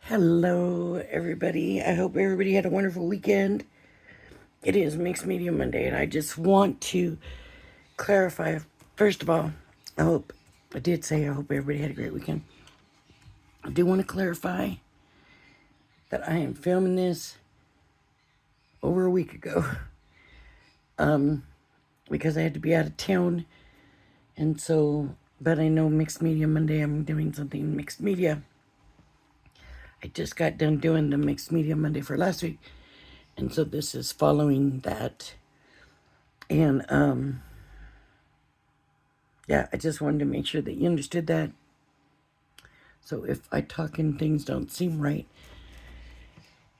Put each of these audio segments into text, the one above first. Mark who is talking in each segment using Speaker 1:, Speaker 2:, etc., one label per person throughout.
Speaker 1: Hello, everybody. I hope everybody had a wonderful weekend. It is Mixed Media Monday, and I just want to clarify. First of all, I hope I hope everybody had a great weekend. I do want to clarify that I am filming this over a week ago, because I had to be out of town, and so. But I know Mixed Media Monday. I'm doing something mixed media. I just got done doing the Mixed Media Monday for last week. And so this is following that. And yeah, I just wanted to make sure that you understood that. So if I talk and things don't seem right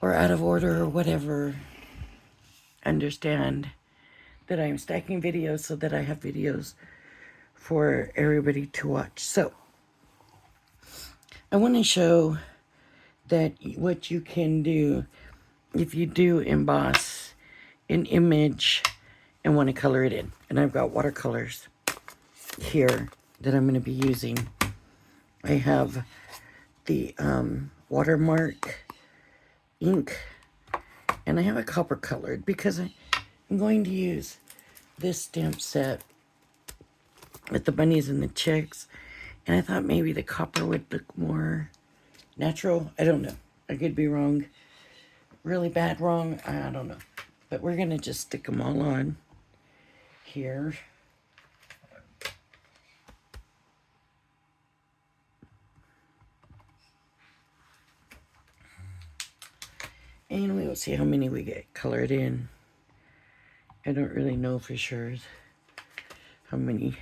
Speaker 1: or out of order or whatever, understand that I'm stacking videos so that I have videos for everybody to watch. So I want to show that what you can do if you do emboss an image and want to color it in. And I've got watercolors here that I'm going to be using. I have the watermark ink, and I have a copper colored because I'm going to use this stamp set with the bunnies and the chicks, and I thought maybe the copper would look more natural. I don't know. I could be wrong. Really bad wrong. I don't know. But we're going to just stick them all on here. And we will see how many we get colored in. I don't really know for sure how many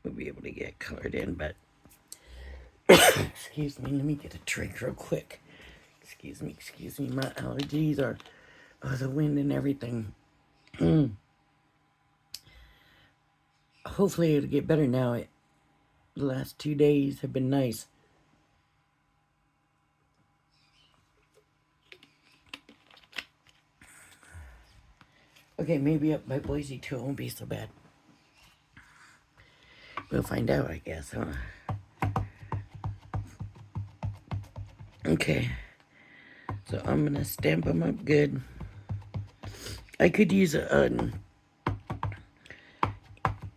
Speaker 1: we'll be able to get colored in, but excuse me, let me get a drink real quick. Excuse me, my allergies are the wind and everything. Hopefully it'll get better now. The last 2 days have been nice. Okay, maybe up by Boise too, it won't be so bad. We'll find out, I guess, huh? Okay, so I'm gonna stamp them up good. I could use a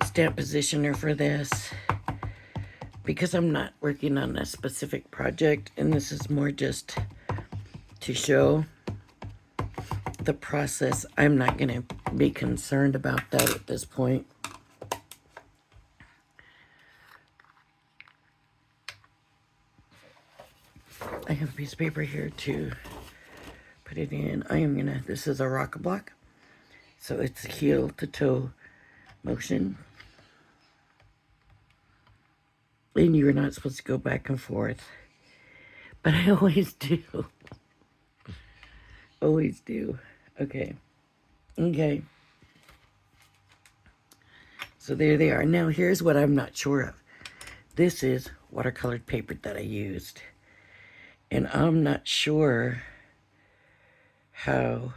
Speaker 1: stamp positioner for this because I'm not working on a specific project, and this is more just to show the process. I'm not gonna be concerned about that at this point. I have a piece of paper here to put it in. This is a rock block, so it's heel to toe motion. And you're not supposed to go back and forth, but I always do. Always do. Okay. So there they are. Now here's what I'm not sure of. This is watercolored paper that I used, and I'm not sure how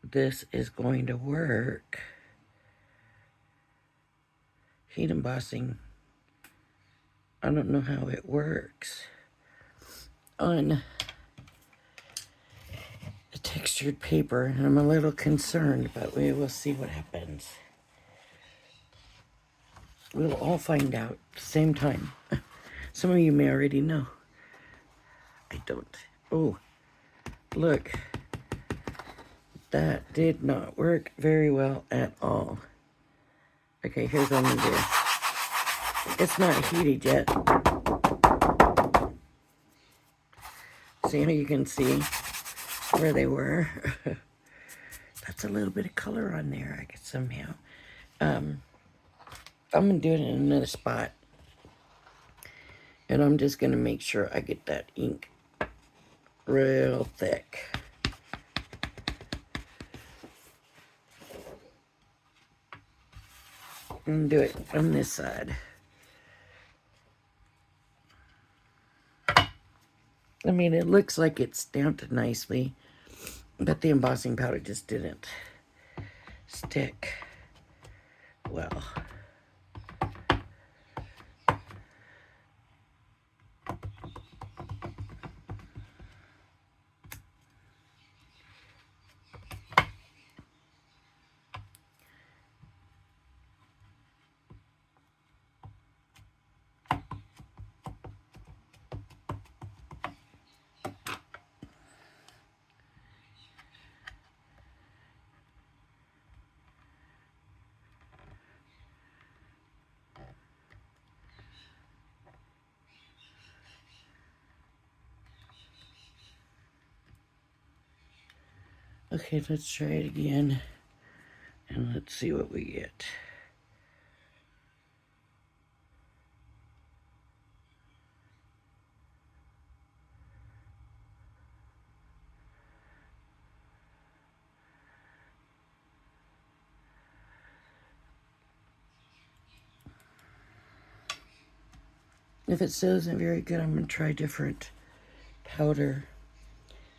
Speaker 1: this is going to work. Heat embossing, I don't know how it works on a textured paper, and I'm a little concerned, but we will see what happens. We'll all find out at the same time. Some of you may already know. I don't. Oh, look. That did not work very well at all. Okay, here's what I'm gonna do. It's not heated yet. See how you can see where they were? That's a little bit of color on there, I guess, somehow. I'm gonna do it in another spot. And I'm just gonna make sure I get that ink real thick. And do it on this side. I mean, it looks like it's stamped nicely, but the embossing powder just didn't stick well. Okay, let's try it again. And let's see what we get. If it still isn't very good, I'm going to try different powder.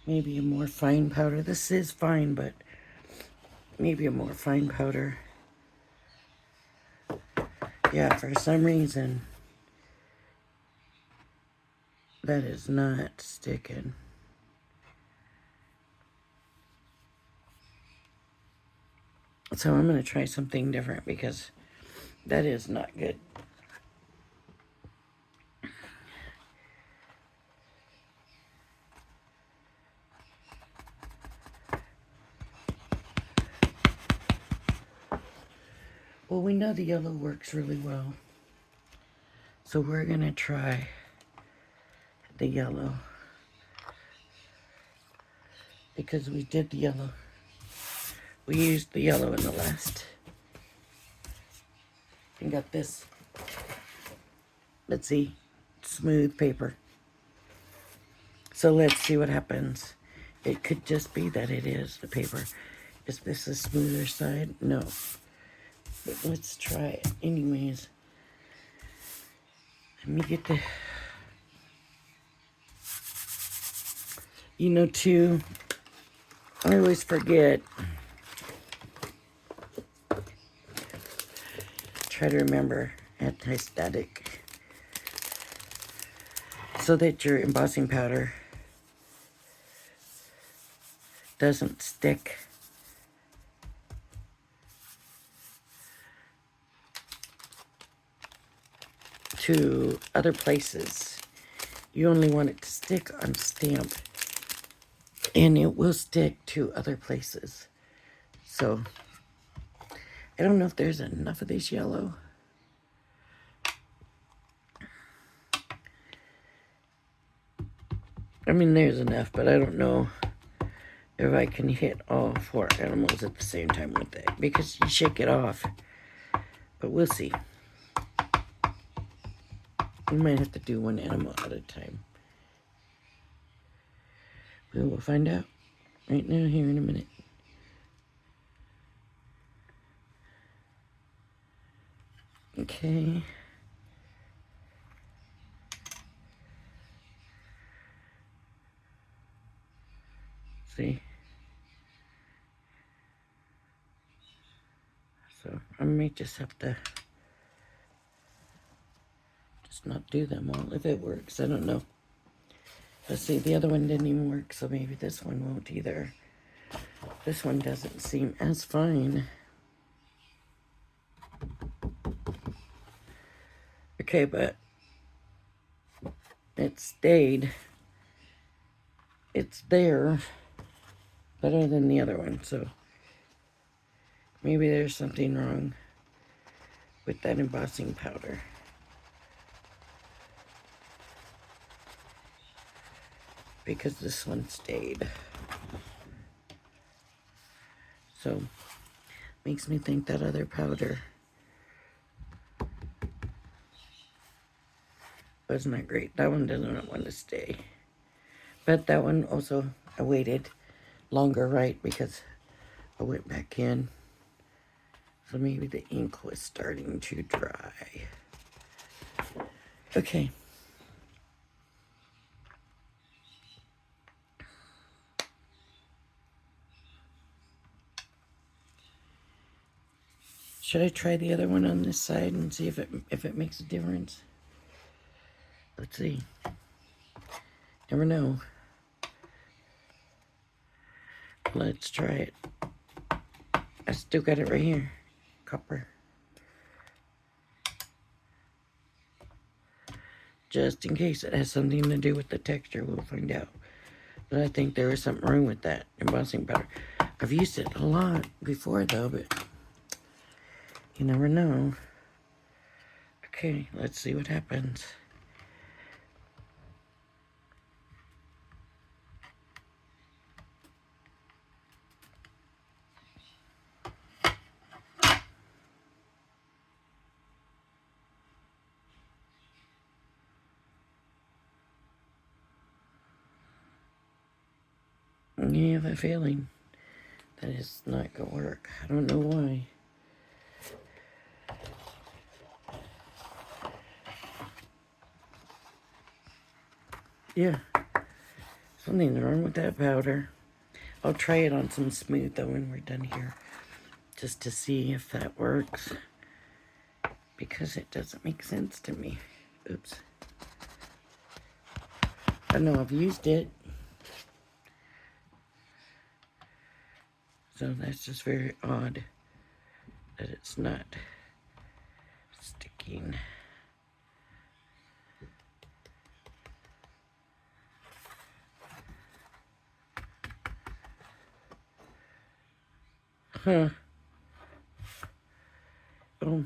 Speaker 1: Maybe a more fine powder. This is fine, but maybe a more fine powder. Yeah, for some reason, that is not sticking. So I'm going to try something different because that is not good. Well, we know the yellow works really well. So we're going to try the yellow. Because we did the yellow. We used the yellow in the last. And got this, let's see, smooth paper. So let's see what happens. It could just be that it is the paper. Is this the smoother side? No. But let's try it anyways. Let me get the... You know, too, I always forget. Try to remember anti-static. So that your embossing powder doesn't stick. To other places. You only want it to stick on stamp. And it will stick to other places. So, I don't know if there's enough of this yellow. I mean, there's enough, but I don't know if I can hit all 4 animals at the same time with it. Because you shake it off. But we'll see. We might have to do 1 animal at a time. We will find out right now here in a minute. Okay. See? So I may just have to just not do them all if it works. I don't know. Let's see, the other one didn't even work, so maybe this one won't either. This one doesn't seem as fine. Okay, but it stayed. It's there better than the other one, so maybe there's something wrong with that embossing powder. Because this one stayed. So, makes me think that other powder was not great. That one doesn't want to stay. But that one also, I waited longer, right? Because I went back in. So maybe the ink was starting to dry. Okay. Should I try the other one on this side and see if it makes a difference? Let's see. Never know. Let's try it. I still got it right here. Copper. Just in case it has something to do with the texture, we'll find out. But I think there is something wrong with that embossing powder. I've used it a lot before though, but you never know. Okay, let's see what happens. I have a feeling that it's not going to work. I don't know why. Yeah, something's wrong with that powder. I'll try it on some smooth though when we're done here, just to see if that works, because it doesn't make sense to me. Oops. I know I've used it, so that's just very odd that it's not sticking. Huh. Oh.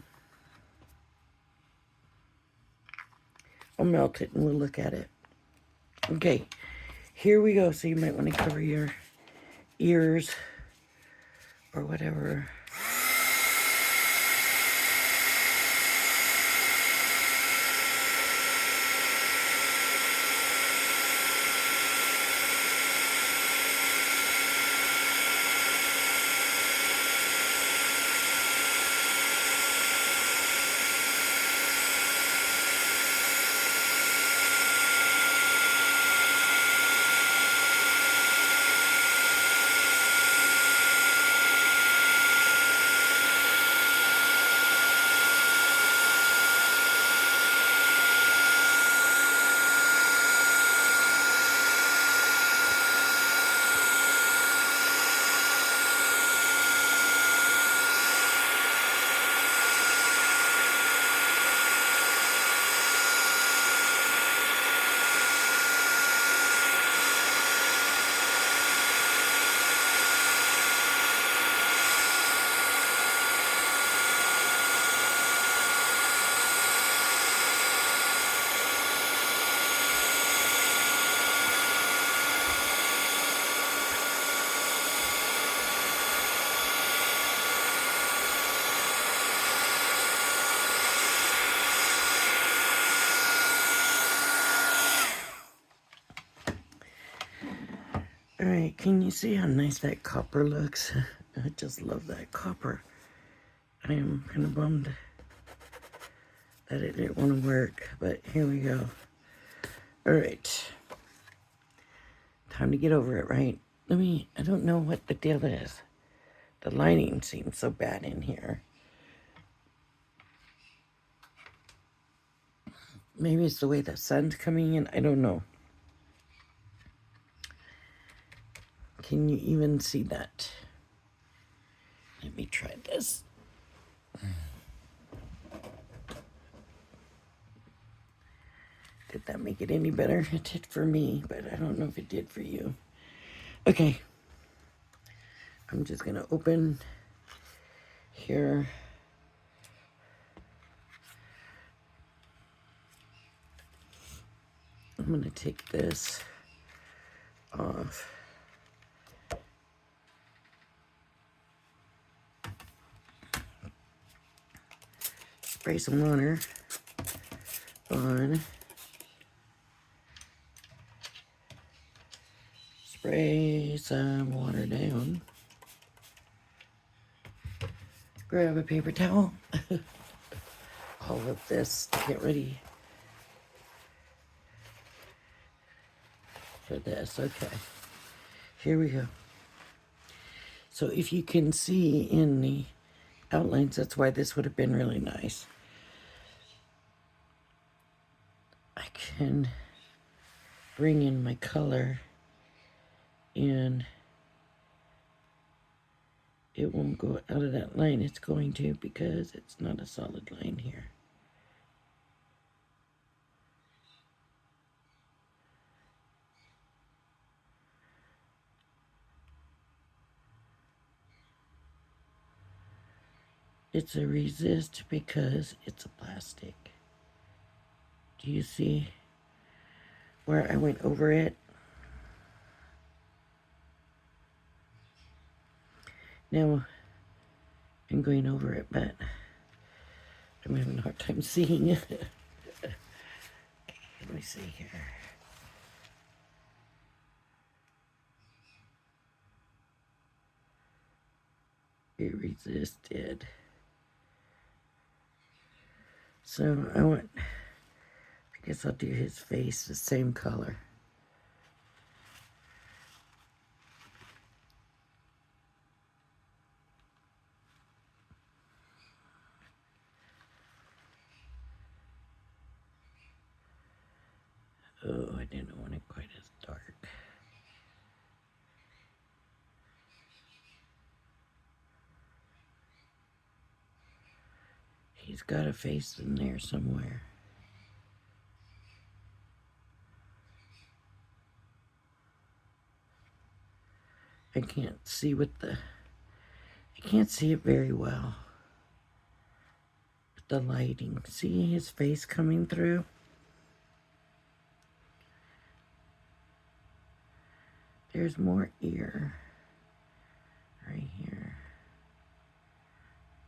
Speaker 1: I'll melt it and we'll look at it. Okay, here we go. So you might want to cover your ears or whatever. Alright, can you see how nice that copper looks? I just love that copper. I am kind of bummed that it didn't want to work, but here we go. Alright. Time to get over it, right? I don't know what the deal is. The lighting seems so bad in here. Maybe it's the way the sun's coming in. I don't know. Can you even see that? Let me try this. Did that make it any better? It did for me, but I don't know if it did for you. Okay. I'm just going to open here. I'm going to take this off. Spray some water on. Spray some water down. Grab a paper towel. All of this to get ready for this. Okay, here we go. So if you can see in the outlines, that's why this would have been really nice. I can bring in my color and it won't go out of that line. It's going to, because it's not a solid line here. It's a resist because it's a plastic. Do you see where I went over it? Now, I'm going over it, but I'm having a hard time seeing it. Okay, let me see here. It resisted. So I guess I'll do his face the same color. Oh, I didn't want it quite as dark. He's got a face in there somewhere. I can't see I can't see it very well. With the lighting. See his face coming through? There's more ear. Right here.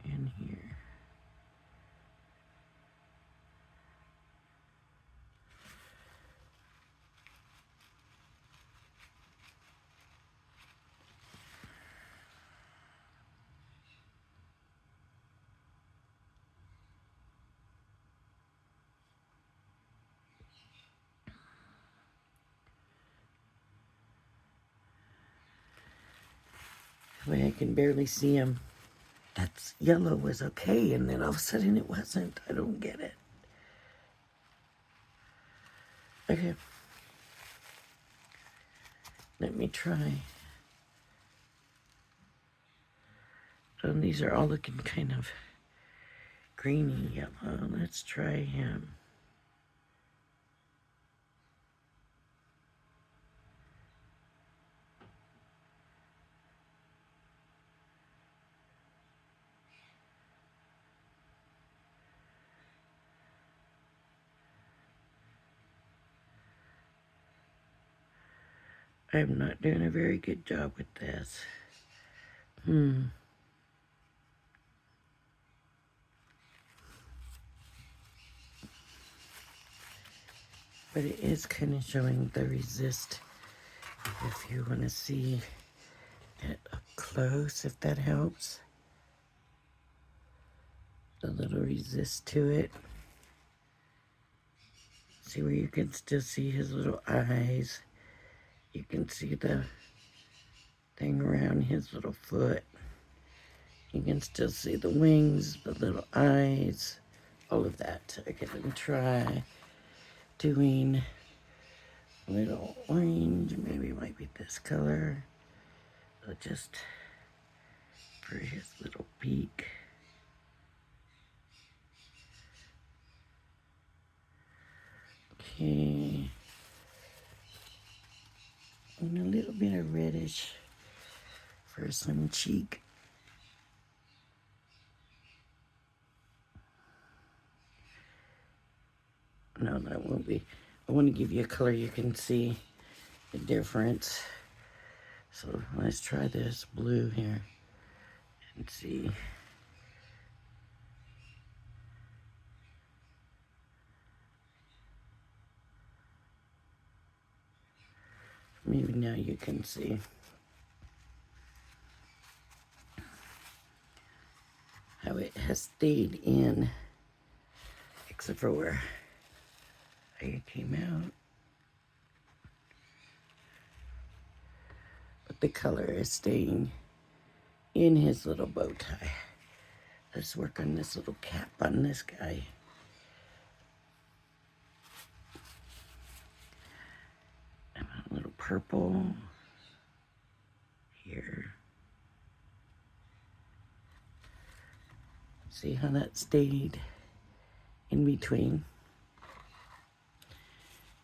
Speaker 1: And here. That way I can barely see him. That's yellow was okay, and then all of a sudden it wasn't. I don't get it. Okay. Let me try. These are all looking kind of greeny yellow. Let's try him. I'm not doing a very good job with this. But it is kind of showing the resist if you want to see it up close, if that helps. The little resist to it. See where you can still see his little eyes. You can see the thing around his little foot. You can still see the wings, the little eyes, all of that. Okay, let me try doing a little orange. Maybe it might be this color. Just for his little beak. Okay. And a little bit of reddish for some cheek. No, that won't be. I want to give you a color you can see the difference. So let's try this blue here and see. Maybe now you can see how it has stayed in, except for where it came out. But the color is staying in his little bow tie. Let's work on this little cap on this guy. And a little purple here. See how that stayed in between?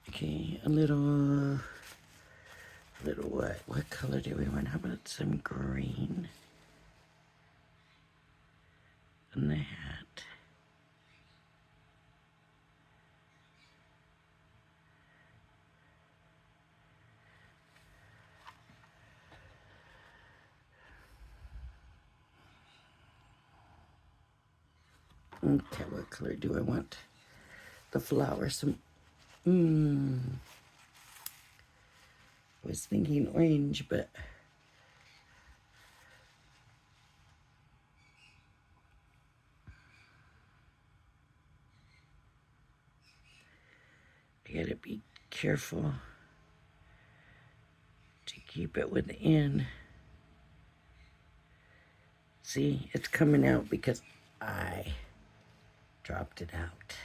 Speaker 1: Okay, a little what? What color do we want? How about some green? And the hat. Okay, what color do I want? The flower, some, I was thinking orange, but gotta be careful to keep it within. See, it's coming out because I dropped it out.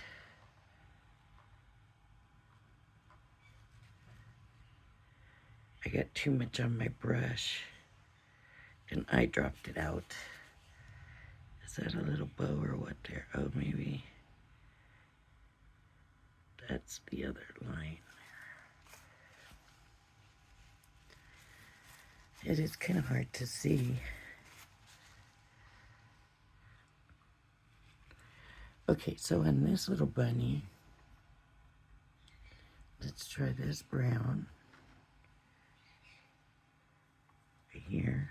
Speaker 1: I got too much on my brush and I dropped it out. Is that a little bow or what there? Oh, maybe that's the other line. It is kind of hard to see. Okay, so on this little bunny, let's try this brown right here.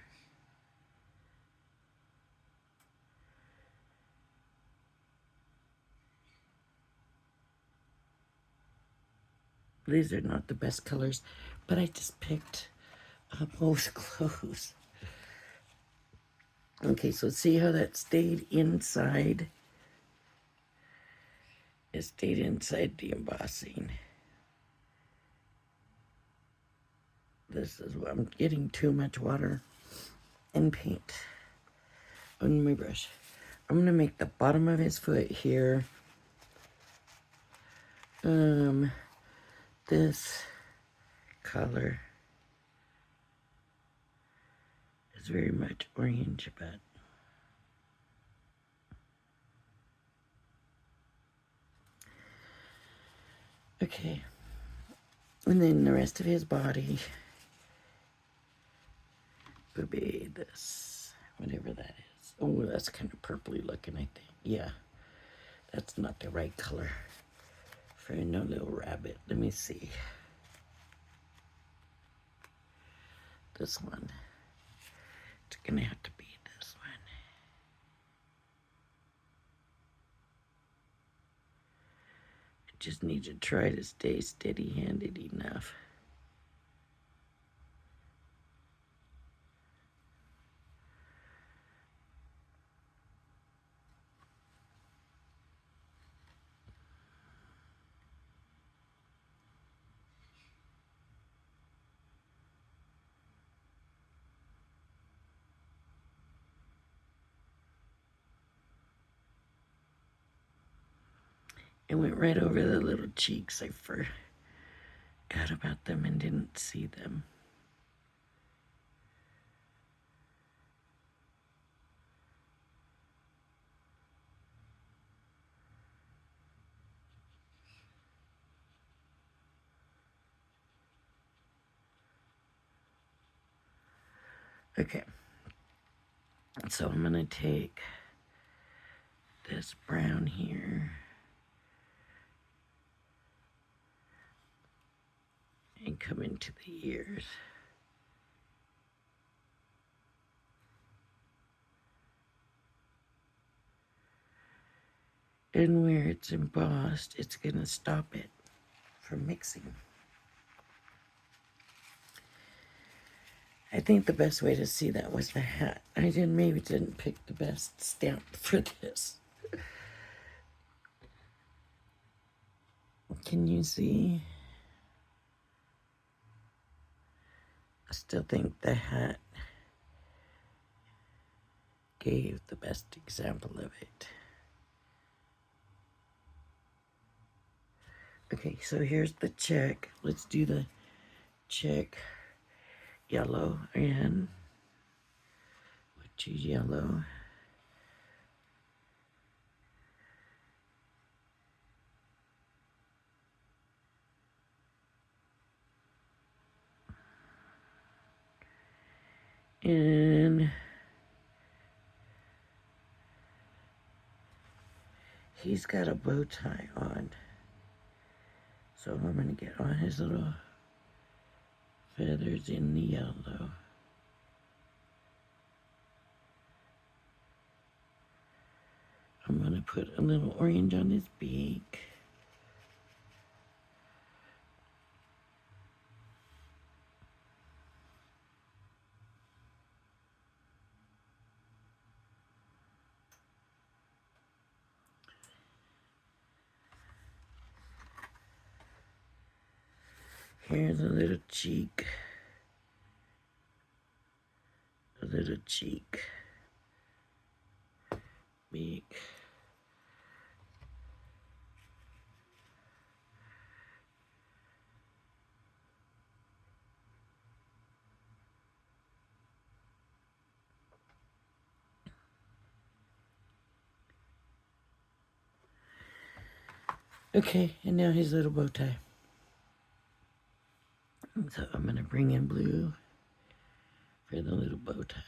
Speaker 1: These are not the best colors, but I just picked both clothes. Okay, so see how that stayed inside? It stayed inside the embossing. This is what I'm getting too much water and paint on my brush. I'm gonna make the bottom of his foot here. This color is very much orange, but okay. And then the rest of his body would be this, whatever that is. Oh, that's kind of purpley looking, I think. Yeah, that's not the right color for no little rabbit. Let me see. This one. It's gonna have to be this one. I just need to try to stay steady-handed enough. It went right over the little cheeks. I forgot about them and didn't see them. Okay, so I'm gonna take this brown here and come into the ears. And where it's embossed, it's gonna stop it from mixing. I think the best way to see that was the hat. I maybe didn't pick the best stamp for this. Can you see? I still think the hat gave the best example of it. Okay, so here's the check. Let's do the check yellow and which is yellow. And he's got a bow tie on. So I'm gonna get on his little feathers in the yellow. I'm gonna put a little orange on his beak. Here's a little cheek. A little cheek. Big. Okay, and now his little bow tie. So I'm going to bring in blue for the little bow tie.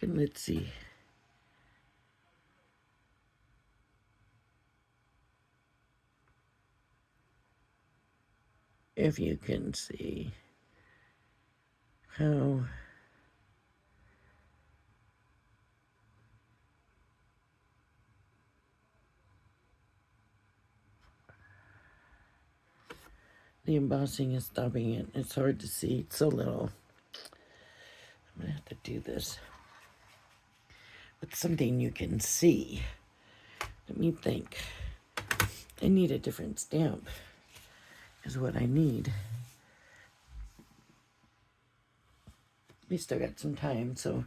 Speaker 1: And let's see. If you can see how the embossing is stopping it. It's hard to see. It's so little. I'm going to have to do this. But something you can see. Let me think. I need a different stamp is what I need. We still got some time, so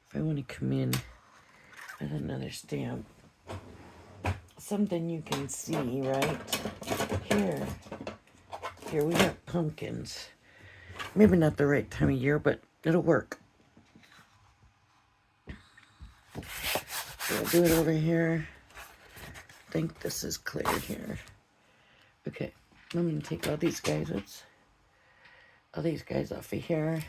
Speaker 1: if I want to come in with another stamp, something you can see, right? Here we have pumpkins. Maybe not the right time of year, but it'll work. So I'll do it over here. I think this is clear here. Okay, I'm gonna take all these guys. All these guys off of here.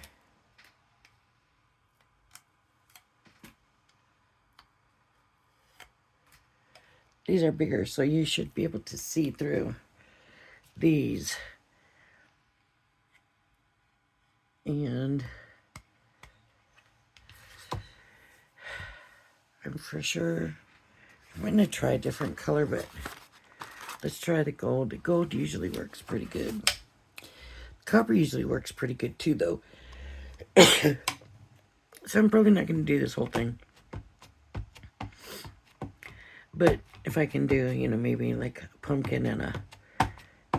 Speaker 1: These are bigger, so you should be able to see through these. And I'm for sure I'm going to try a different color, but let's try the gold. The gold usually works pretty good. Copper usually works pretty good too, though. So I'm probably not going to do this whole thing. But if I can do, you know, maybe like a pumpkin and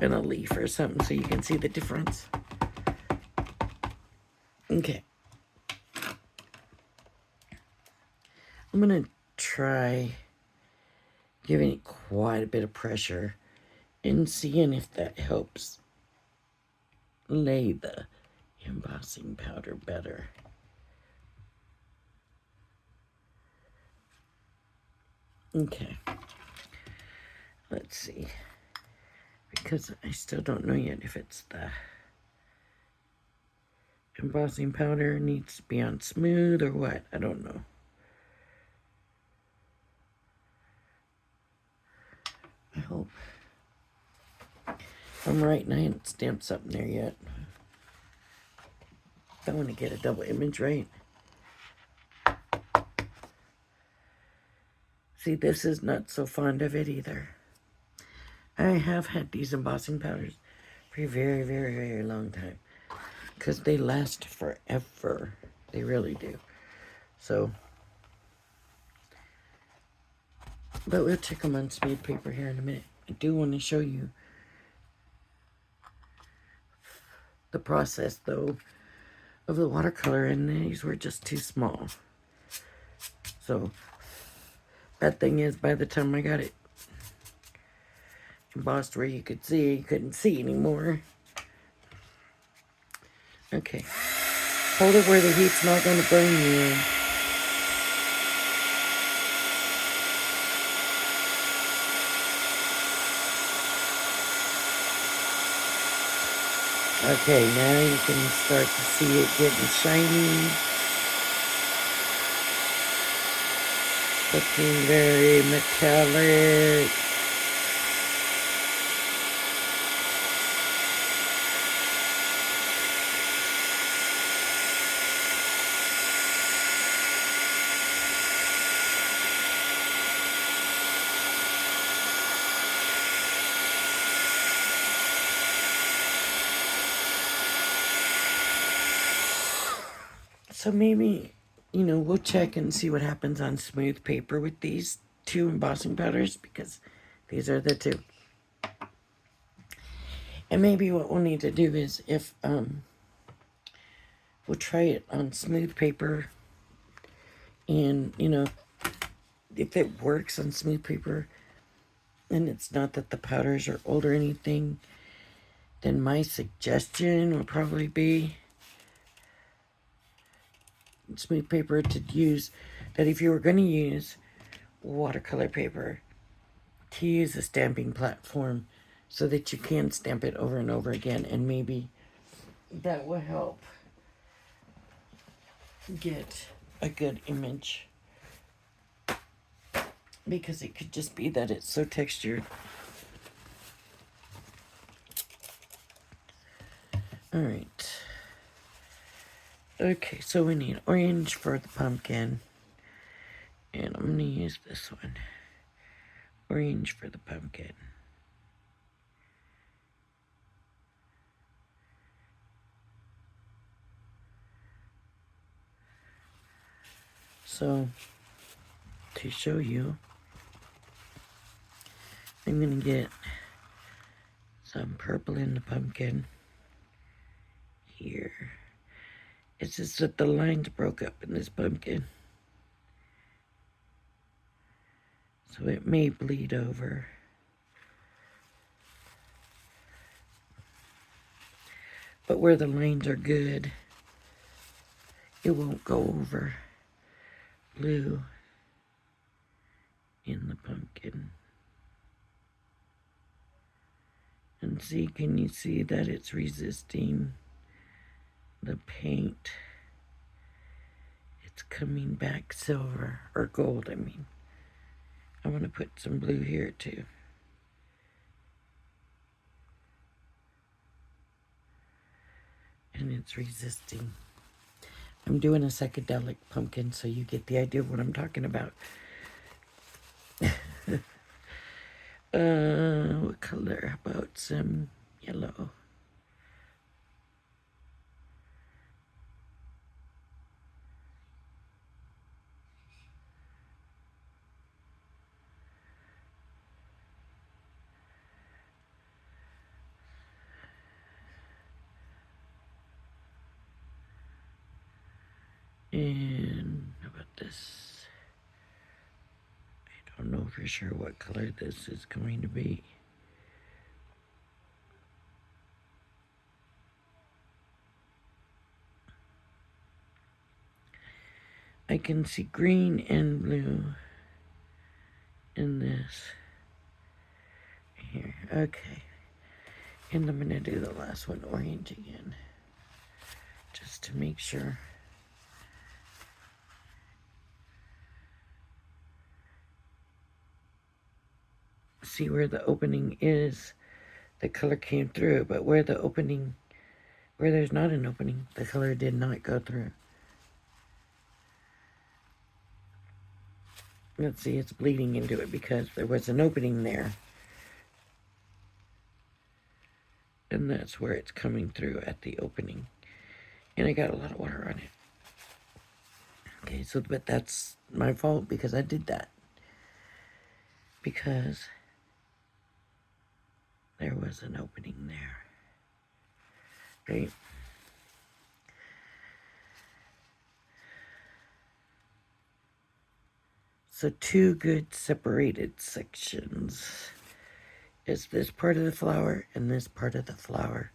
Speaker 1: a leaf or something so you can see the difference. Okay. I'm going to try giving it quite a bit of pressure and seeing if that helps lay the embossing powder better. Okay. Let's see. Because I still don't know yet if it's the embossing powder needs to be on smooth or what. I don't know. I hope. I'm right and I haven't stamped something there yet. I want to get a double image right. See, this is not so fond of it either. I have had these embossing powders for a very, very, very long time. Because they last forever. They really do. So, but we'll check them on smooth paper here in a minute. I do want to show you the process, though, of the watercolor, and these were just too small. So, bad thing is, by the time I got it embossed where you could see, you couldn't see anymore. Okay. Hold it where the heat's not going to burn you. Okay, now you can start to see it getting shiny. Looking very metallic. So maybe, you know, we'll check and see what happens on smooth paper with these two embossing powders, because these are the two. And maybe what we'll need to do is if we'll try it on smooth paper, and you know, if it works on smooth paper and it's not that the powders are old or anything, then my suggestion would probably be smooth paper to use, that if you were going to use watercolor paper, to use a stamping platform so that you can stamp it over and over again, and maybe that will help get a good image, because it could just be that it's so textured. All right. Okay, so we need orange for the pumpkin, and I'm gonna use this one. Orange for the pumpkin. So, to show you, I'm gonna get some purple in the pumpkin here. It's just that the lines broke up in this pumpkin, so it may bleed over. But where the lines are good, it won't go over. Blue in the pumpkin. And see, can you see that it's resisting the paint? It's coming back silver, or gold, I mean. I want to put some blue here too. And it's resisting. I'm doing a psychedelic pumpkin so you get the idea of what I'm talking about. What color? How about some yellow? And how about this? I don't know for sure what color this is going to be. I can see green and blue in this here. Okay. And I'm gonna do the last one orange again, just to make sure. See where the opening is, the color came through, but where there's not an opening, the color did not go through. Let's see, it's bleeding into it because there was an opening there. And that's where it's coming through, at the opening. And I got a lot of water on it. Okay, so, but that's my fault because I did that. Because there was an opening there. Right? So two good separated sections is this part of the flower and this part of the flower.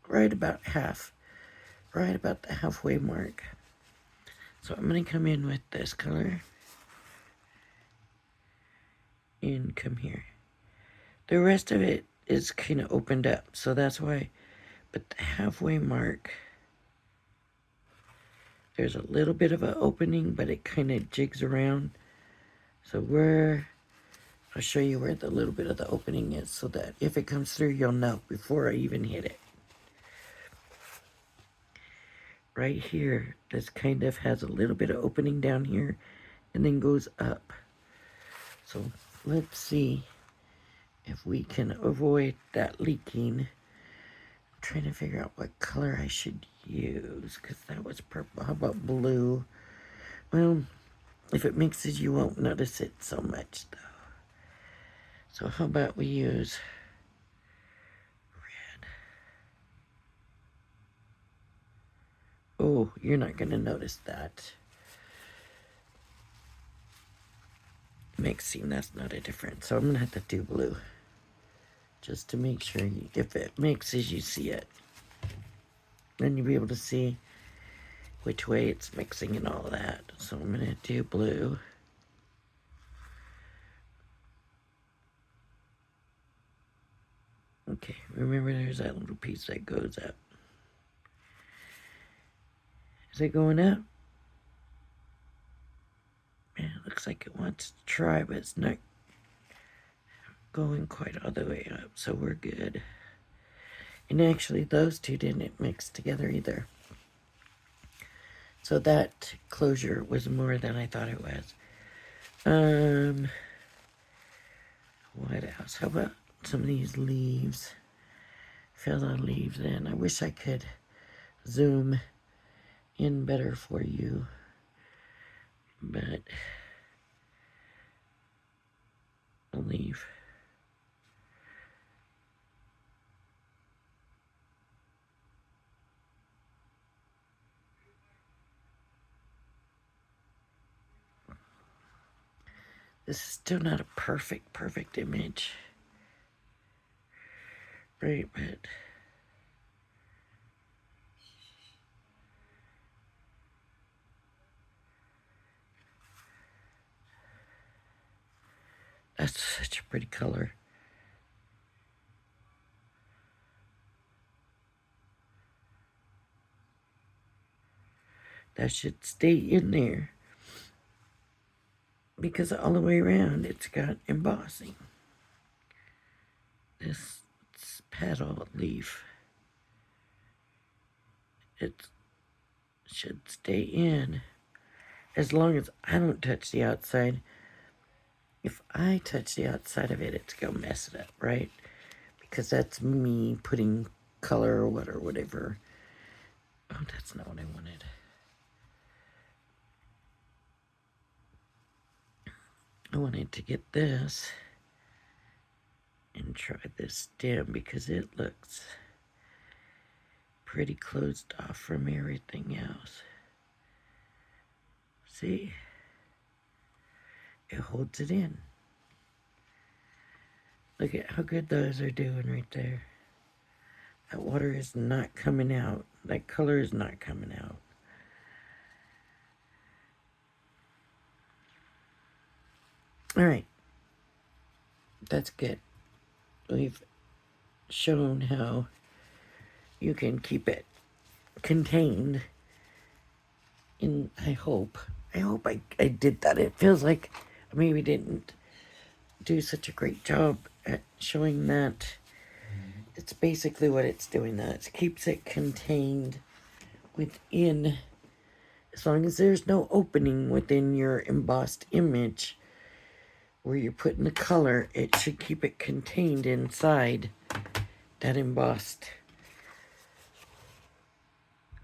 Speaker 1: Right about half. Right about the halfway mark. So I'm going to come in with this color. And come here. The rest of it is kind of opened up. So that's why. But the halfway mark, there's a little bit of an opening, but it kind of jigs around. So I'll show you where the little bit of the opening is so that if it comes through, you'll know before I even hit it. Right here, this kind of has a little bit of opening down here and then goes up. So let's see if we can avoid that leaking. I'm trying to figure out what color I should use because that was purple. How about blue? Well, if it mixes, you won't notice it so much though. So how about we use Oh, you're not going to notice that. Mixing, that's not a difference. So I'm going to have to do blue. Just to make sure if it mixes, you see it. Then you'll be able to see which way it's mixing and all that. So I'm going to do blue. Okay, remember there's that little piece that goes up. Is it going up? Yeah, it looks like it wants to try, but it's not going quite all the way up, so we're good. And actually, those two didn't mix together either. So that closure was more than I thought it was. What else? How about some of these leaves? Fill the leaves in. I wish I could zoom in better for you, but a leaf. This is still not a perfect image. Right, but that's such a pretty color. That should stay in there because all the way around it's got embossing. This petal leaf, it should stay in as long as I don't touch the outside. If I touch the outside of it, it's gonna mess it up, right? Because that's me putting color or whatever. Oh, that's not what I wanted. I wanted to get this and try this stem because it looks pretty closed off from everything else. See? It holds it in. Look at how good those are doing right there. That water is not coming out. That color is not coming out. All right. That's good. We've shown how you can keep it contained. And I hope I did that. It feels like I maybe didn't do such a great job at showing that. It's basically what it's doing. That it keeps it contained within, as long as there's no opening within your embossed image where you're putting the color, it should keep it contained inside that embossed,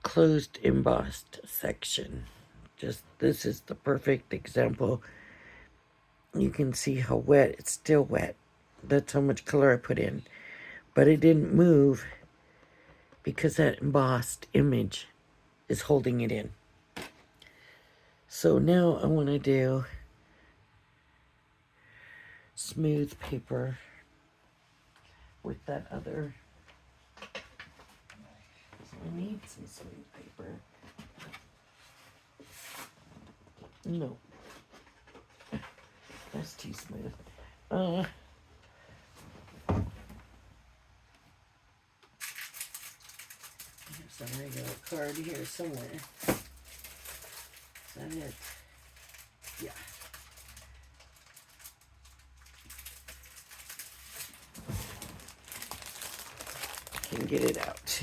Speaker 1: closed embossed section. Just, this is the perfect example. You can see how wet, it's still wet. That's how much color I put in. But it didn't move because that embossed image is holding it in. So now I want to do smooth paper with that other. So I need some smooth paper. No. That's too smooth. I have some regular card here somewhere. Is that it? Yeah. Can get it out.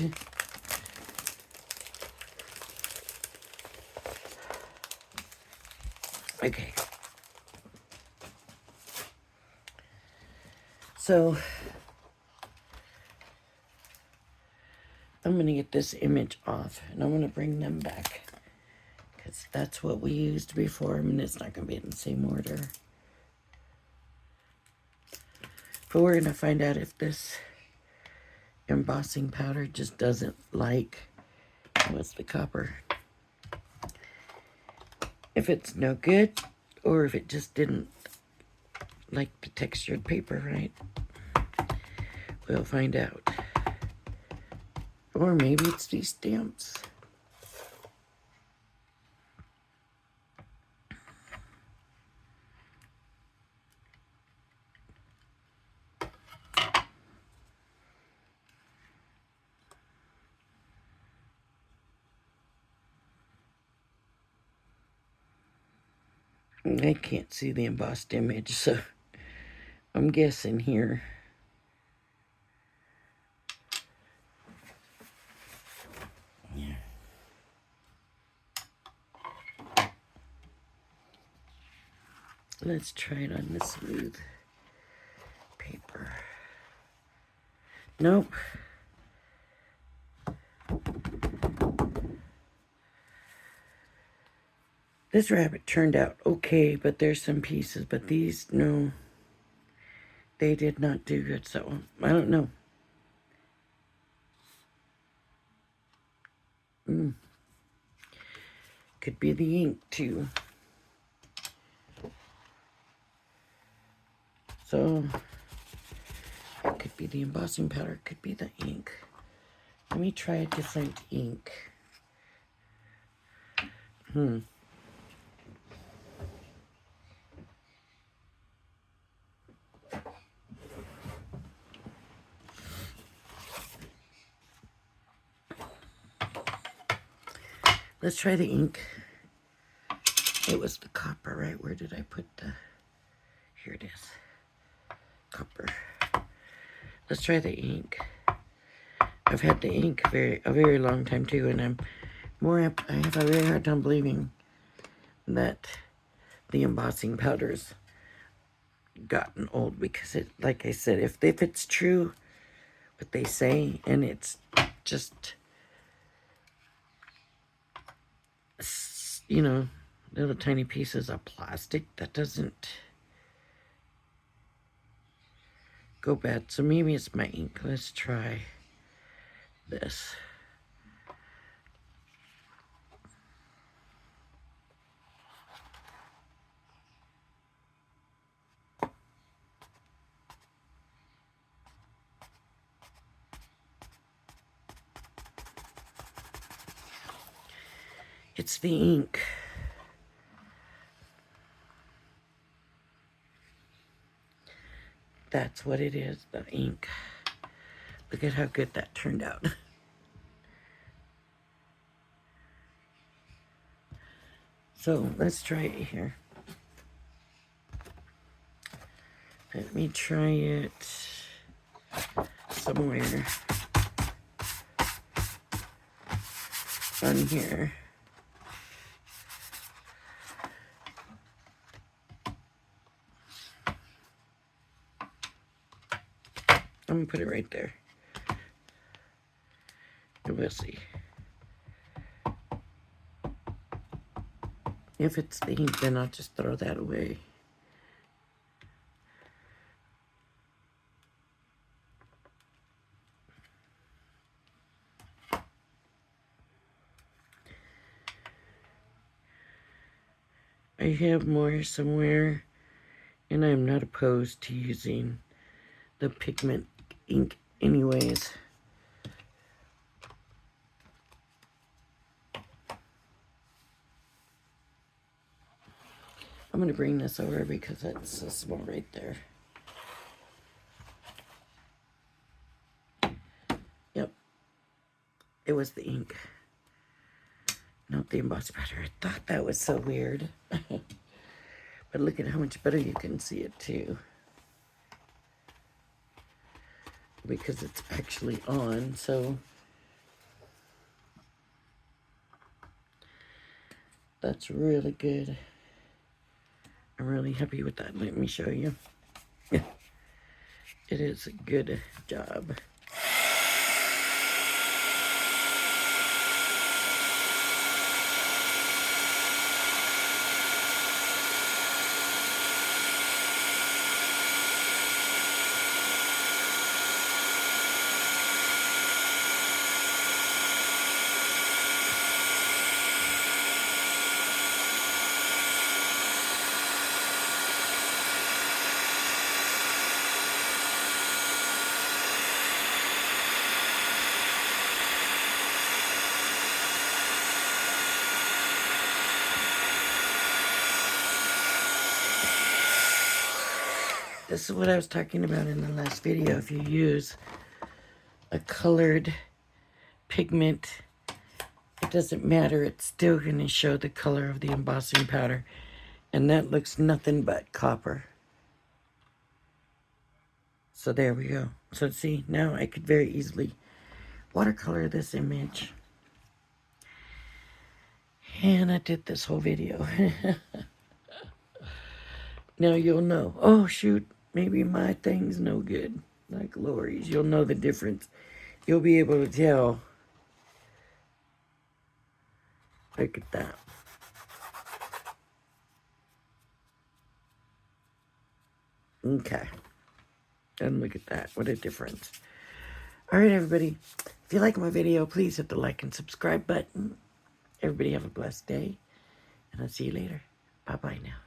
Speaker 1: Okay. So I'm going to get this image off and I'm going to bring them back because that's what we used before. I mean, it's not going to be in the same order. But we're going to find out if this embossing powder just doesn't like, what's the copper? if it's no good or if it just didn't like the textured paper right. We'll find out. Or maybe it's these stamps. I can't see the embossed image, so I'm guessing here. Yeah. Let's try it on the smooth paper. Nope. This rabbit turned out okay, but there's some pieces, but these, no. They did not do good, so I don't know. Could be the ink, too. So, it could be the embossing powder, it could be the ink. Let me try a different ink. Let's try the ink. It was the copper, right? Where did I put the... Here it is. Copper. Let's try the ink. I've had the ink a very long time too, and I have a very hard time believing that the embossing powder's gotten old, because it, like I said, if it's true what they say, and it's just, you know, little tiny pieces of plastic, that doesn't go bad. So maybe it's my ink. Let's try this. It's the ink. That's what it is, the ink. Look at how good that turned out. So let's try it here. Let me try it somewhere on here. I'm gonna put it right there. And we'll see. If it's the ink, then I'll just throw that away. I have more somewhere, and I'm not opposed to using the pigment ink anyways. I'm going to bring this over because it's so small right there. Yep. It was the ink. Not the embossed powder. I thought that was so weird. But look at how much better you can see it too. Because it's actually on, so that's really good. I'm really happy with that. Let me show you. It is a good job. This is what I was talking about in the last video. If you use a colored pigment, it doesn't matter. It's still going to show the color of the embossing powder. And that looks nothing but copper. So there we go. So see, now I could very easily watercolor this image. And I did this whole video. Now you'll know. Oh, shoot. Maybe my thing's no good. Like Lori's. You'll know the difference. You'll be able to tell. Look at that. Okay. And look at that. What a difference. All right, everybody. If you like my video, please hit the like and subscribe button. Everybody have a blessed day. And I'll see you later. Bye-bye now.